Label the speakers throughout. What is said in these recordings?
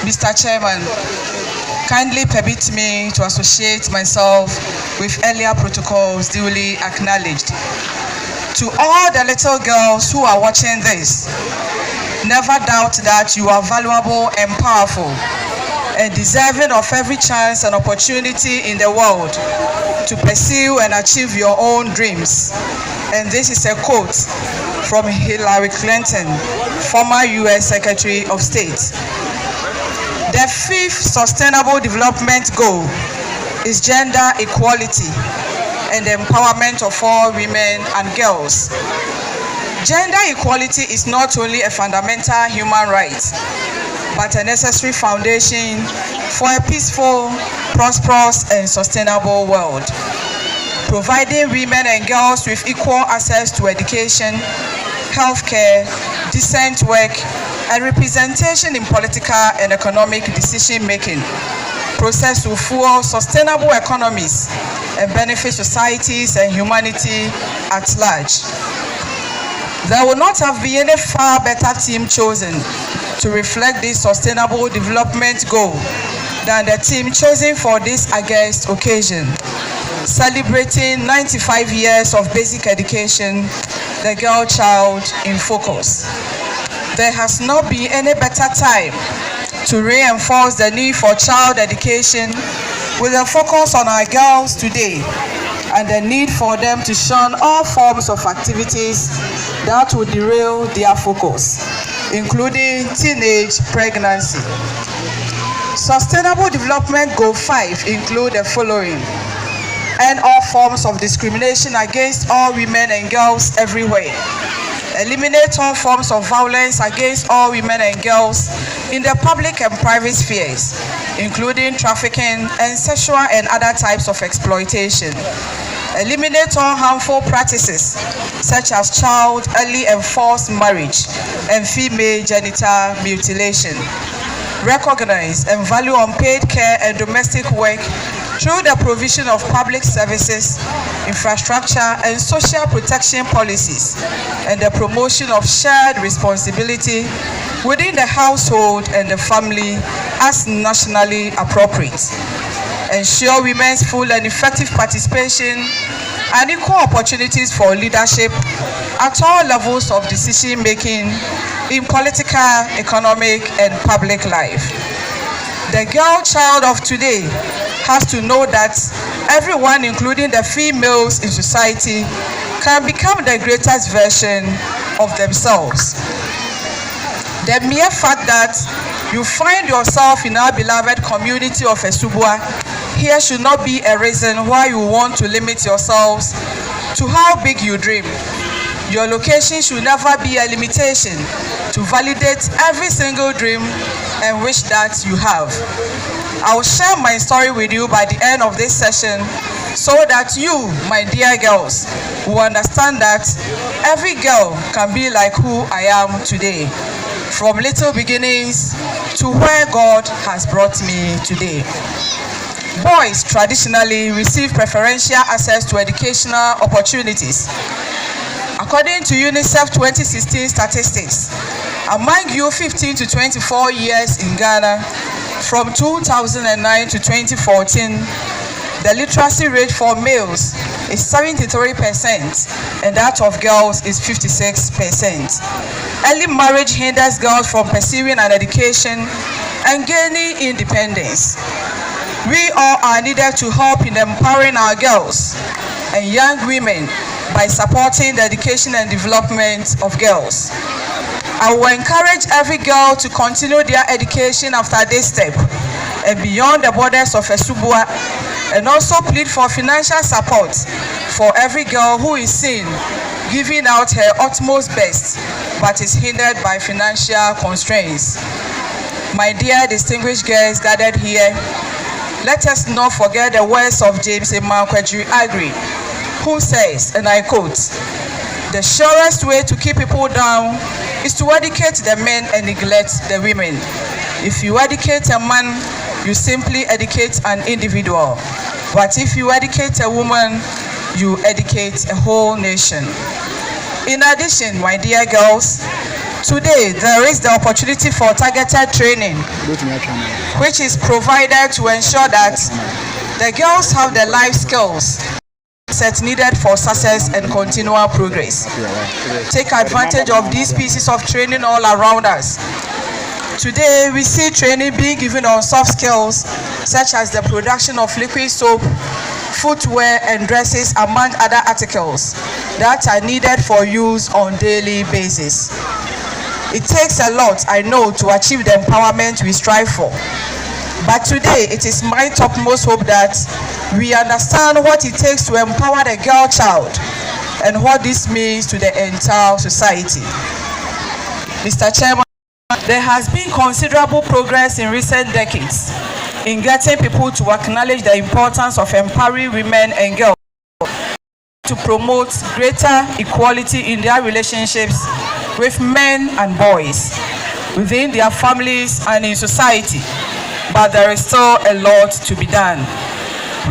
Speaker 1: Mr. Chairman, kindly permit me to associate myself with earlier protocols duly acknowledged. To all the little girls who are watching this, never doubt that you are valuable and powerful and deserving of every chance and opportunity in the world to pursue and achieve your own dreams. And this is a quote from Hillary Clinton, former U.S. Secretary of State. The 5th Sustainable Development Goal is gender equality and the empowerment of all women and girls. Gender equality is not only a fundamental human right, but a necessary foundation for a peaceful, prosperous, and sustainable world. Providing women and girls with equal access to education, healthcare, decent work, and representation in political and economic decision-making process will fuel sustainable economies and benefit societies and humanity at large. There will not have been any far better team chosen to reflect this sustainable development goal than the team chosen for this august occasion, celebrating 95 years of basic education, the girl child in focus. There has not been any better time to reinforce the need for child education with a focus on our girls today and the need for them to shun all forms of activities that will derail their focus, including teenage pregnancy. Sustainable Development Goal 5 include the following: end all forms of discrimination against all women and girls everywhere. Eliminate all forms of violence against all women and girls in the public and private spheres, including trafficking and sexual and other types of exploitation. Eliminate all harmful practices such as child, early and forced marriage, and female genital mutilation. Recognize and value unpaid care and domestic work through the provision of public services, infrastructure, and social protection policies, and the promotion of shared responsibility within the household and the family as nationally appropriate. Ensure women's full and effective participation and equal opportunities for leadership at all levels of decision-making in political, economic, and public life. The girl child of today has to know that everyone, including the females in society, can become the greatest version of themselves. The mere fact that you find yourself in our beloved community of Asuboa here should not be a reason why you want to limit yourselves to how big you dream. Your location should never be a limitation to validate every single dream and wish that you have. I will share my story with you by the end of this session so that you, my dear girls, will understand that every girl can be like who I am today, from little beginnings to where God has brought me today. Boys traditionally receive preferential access to educational opportunities. According to UNICEF 2016 statistics, among you 15 to 24 years in Ghana, from 2009 to 2014, the literacy rate for males is 73% and that of girls is 56%. Early marriage hinders girls from pursuing an education and gaining independence. We all are needed to help in empowering our girls and young women by supporting the education and development of girls. I will encourage every girl to continue their education after this step and beyond the borders of Asuboa, and also plead for financial support for every girl who is seen giving out her utmost best but is hindered by financial constraints. My dear distinguished girls gathered here, let us not forget the words of James Agri, who says, and I quote, "The surest way to keep people down is to educate the men and neglect the women. If you educate a man, you simply educate an individual. But if you educate a woman, you educate a whole nation." In addition, my dear girls, Today, there is the opportunity for targeted training, which is provided to ensure that the girls have the life skills set needed for success and continual progress. Take advantage of these pieces of training all around us. Today, we see training being given on soft skills such as the production of liquid soap, footwear and dresses, among other articles that are needed for use on a daily basis. It takes a lot, I know, to achieve the empowerment we strive for. But today, it is my topmost hope that we understand what it takes to empower the girl child and what this means to the entire society. Mr. Chairman, there has been considerable progress in recent decades in getting people to acknowledge the importance of empowering women and girls to promote greater equality in their relationships with men and boys, within their families and in society. But there is still a lot to be done.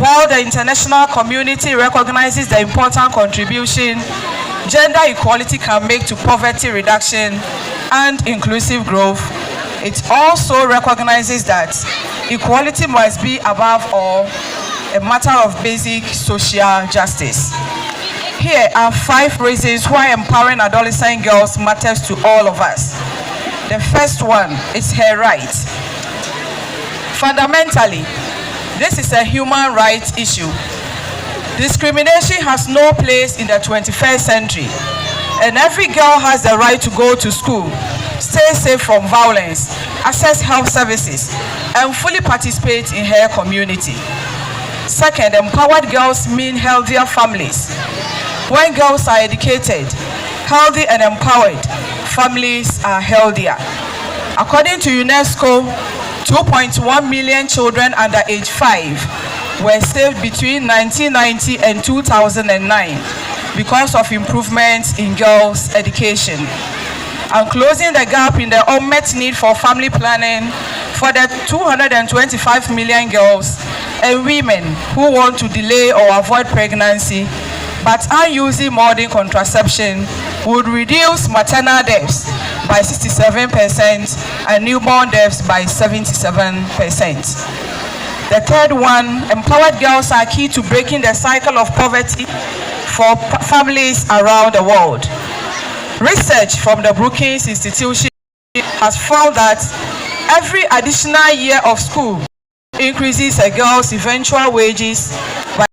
Speaker 1: While the international community recognizes the important contribution gender equality can make to poverty reduction and inclusive growth, it also recognizes that equality must be above all a matter of basic social justice. Here are 5 reasons why empowering adolescent girls matters to all of us. The first one is her right. Fundamentally, this is a human rights issue. Discrimination has no place in the 21st century, and every girl has the right to go to school, stay safe from violence, access health services, and fully participate in her community. Second, empowered girls mean healthier families. When girls are educated, healthy and empowered, families are healthier. According to UNESCO, 2.1 million children under age 5 were saved between 1990 and 2009 because of improvements in girls' education. And closing the gap in the unmet need for family planning for the 225 million girls and women who want to delay or avoid pregnancy but are using modern contraception would reduce maternal deaths by 67% and newborn deaths by 77%. The third one, empowered girls are key to breaking the cycle of poverty for families around the world. Research from the Brookings Institution has found that every additional year of school increases a girl's eventual wages by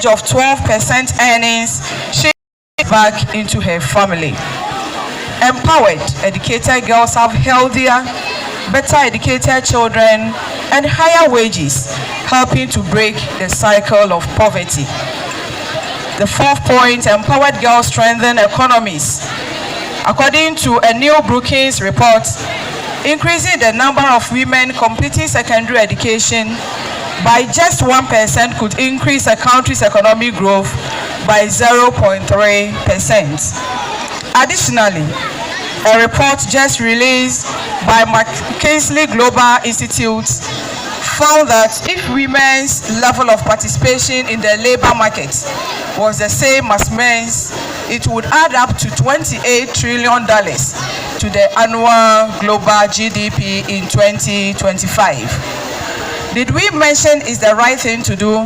Speaker 1: of 12% earnings she back into her family. Empowered, educated girls have healthier, better educated children and higher wages, helping to break the cycle of poverty. The fourth point, empowered girls strengthen economies. According to a new Brookings report, increasing the number of women completing secondary education by just 1% could increase a country's economic growth by 0.3%. Additionally, a report just released by McKinsey Global Institute found that if women's level of participation in the labor market was the same as men's, it would add up to $28 trillion to the annual global GDP in 2025. Did we mention is the right thing to do?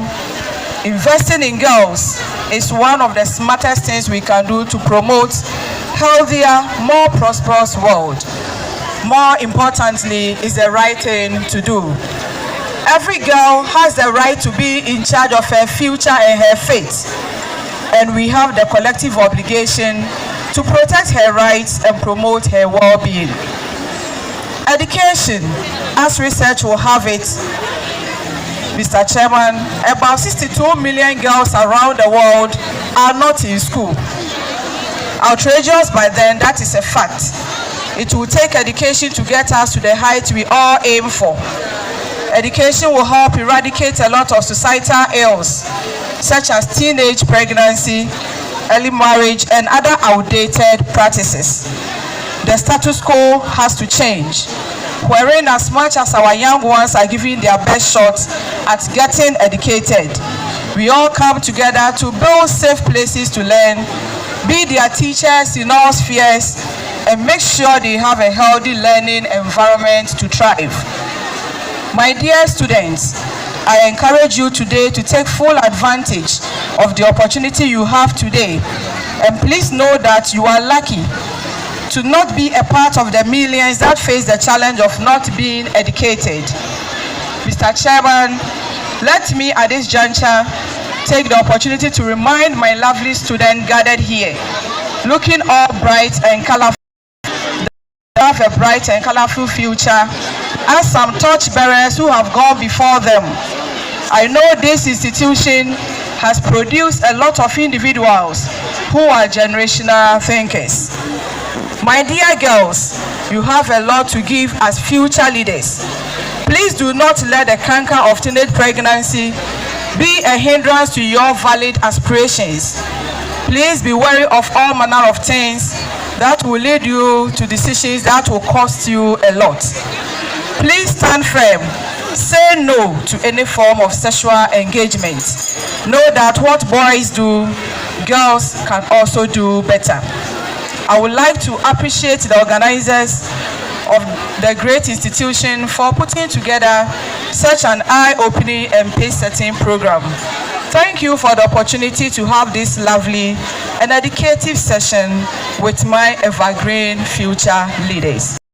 Speaker 1: Investing in girls is one of the smartest things we can do to promote healthier, more prosperous world. More importantly, is the right thing to do. Every girl has the right to be in charge of her future and her fate, and we have the collective obligation to protect her rights and promote her well-being. Education, as research will have it, Mr. Chairman, about 62 million girls around the world are not in school. Outrageous, but then that is a fact. It will take education to get us to the height we all aim for. Education will help eradicate a lot of societal ills, such as teenage pregnancy, early marriage, and other outdated practices. The status quo has to change, wherein as much as our young ones are giving their best shots at getting educated, we all come together to build safe places to learn, be their teachers in all spheres, and make sure they have a healthy learning environment to thrive. My dear students, I encourage you today to take full advantage of the opportunity you have today, and please know that you are lucky to not be a part of the millions that face the challenge of not being educated. Mr. Chairman, let me at this juncture take the opportunity to remind my lovely students gathered here, looking all bright and colorful, they have a bright and colorful future, as some torchbearers who have gone before them. I know this institution has produced a lot of individuals who are generational thinkers. My dear girls, you have a lot to give as future leaders. Please do not let the canker of teenage pregnancy be a hindrance to your valid aspirations. Please be wary of all manner of things that will lead you to decisions that will cost you a lot. Please stand firm. Say no to any form of sexual engagement. Know that what boys do, girls can also do better. I would like to appreciate the organizers of the great institution for putting together such an eye-opening and pace-setting program. Thank you for the opportunity to have this lovely and educative session with my evergreen future leaders.